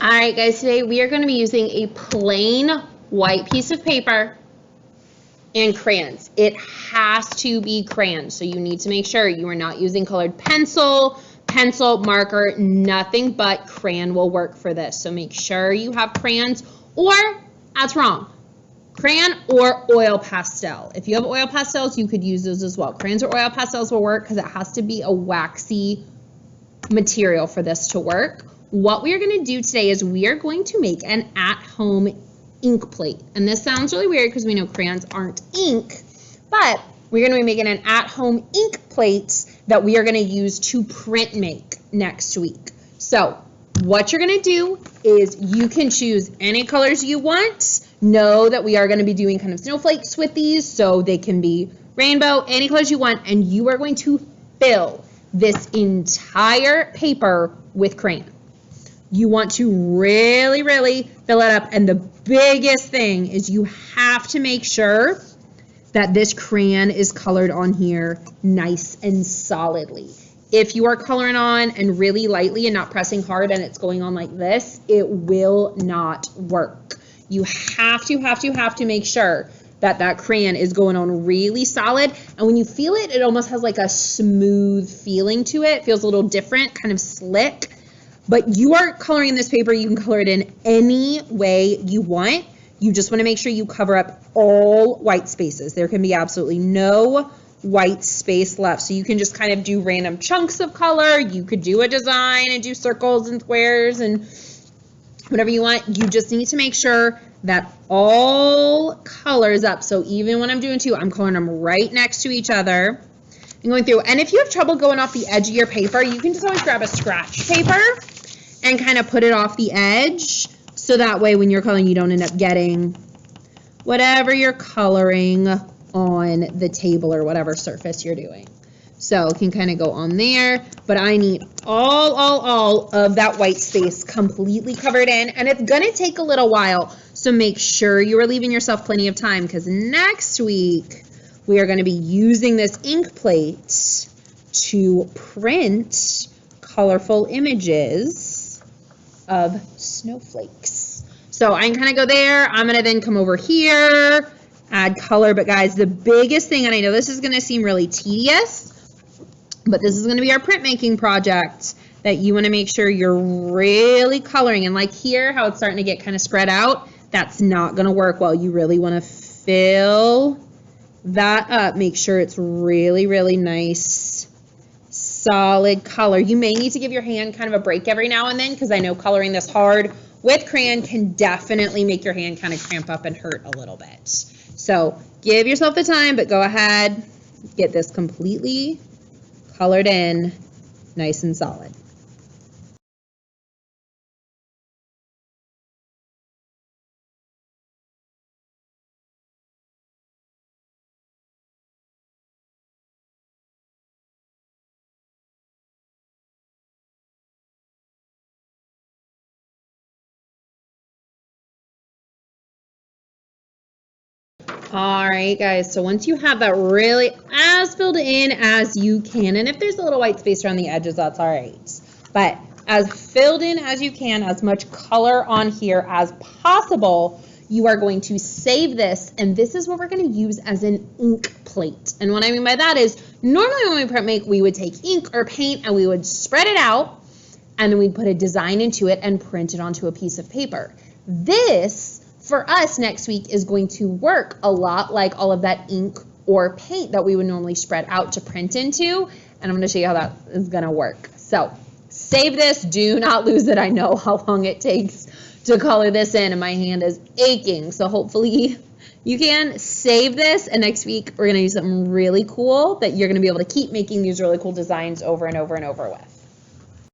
All right, guys, today we are going to be using a plain white piece of paper and crayons. It has to be crayons, so you need to make sure you are not using colored pencil, marker, nothing but crayon will work for this. So make sure you have crayons, or that's wrong, crayon or oil pastel. If you have oil pastels, you could use those as well. Crayons or oil pastels will work because it has to be a waxy material for this to work. What we are going to do today is we are going to make an at-home ink plate. And this sounds really weird because we know crayons aren't ink, but we're going to be making an at-home ink plate that we are going to use to print make next week. So what you're going to do is you can choose any colors you want. Know that we are going to be doing kind of snowflakes with these, so they can be rainbow, any colors you want, and you are going to fill this entire paper with crayon. You want to really, really fill it up, and the biggest thing is you have to make sure that this crayon is colored on here nice and solidly. If you are coloring on and really lightly and not pressing hard and it's going on like this, it will not work. You have to make sure that that crayon is going on really solid, and when you feel it, it almost has like a smooth feeling to it. It feels a little different, kind of slick. But you are coloring in this paper, you can color it in any way you want. You just want to make sure you cover up all white spaces. There can be absolutely no white space left. So you can just kind of do random chunks of color. You could do a design and do circles and squares and whatever you want. You just need to make sure that all colors up. So even when I'm doing two, I'm coloring them right next to each other and going through. And if you have trouble going off the edge of your paper, you can just always grab a scratch paper and kind of put it off the edge, so that way when you're coloring you don't end up getting whatever you're coloring on the table or whatever surface you're doing. So it can kind of go on there, but I need all of that white space completely covered in, and it's gonna take a little while, so make sure you are leaving yourself plenty of time, because next week we are going to be using this ink plate to print colorful images of snowflakes. So I can kind of go there. I'm going to then come over here, add color. But guys, the biggest thing, and I know this is going to seem really tedious, but this is going to be our printmaking project, that you want to make sure you're really coloring. And like here, how it's starting to get kind of spread out, that's not going to work well. You really want to fill that up. Make sure it's really, really nice, solid color. You may need to give your hand kind of a break every now and then, because I know coloring this hard with crayon can definitely make your hand kind of cramp up and hurt a little bit. So give yourself the time, but go ahead, get this completely colored in, nice and solid. All right, guys, so once you have that really as filled in as you can, and if there's a little white space around the edges, that's all right. But as filled in as you can, as much color on here as possible, you are going to save this, and this is what we're going to use as an ink plate. And what I mean by that is, normally when we print make, we would take ink or paint and we would spread it out, and then we'd put a design into it and print it onto a piece of paper. This, for us next week, is going to work a lot like all of that ink or paint that we would normally spread out to print into, and I'm going to show you how that is going to work. So save this, do not lose it. I know how long it takes to color this in, and my hand is aching, so hopefully you can save this, and next week we're going to do something really cool that you're going to be able to keep making these really cool designs over and over and over with.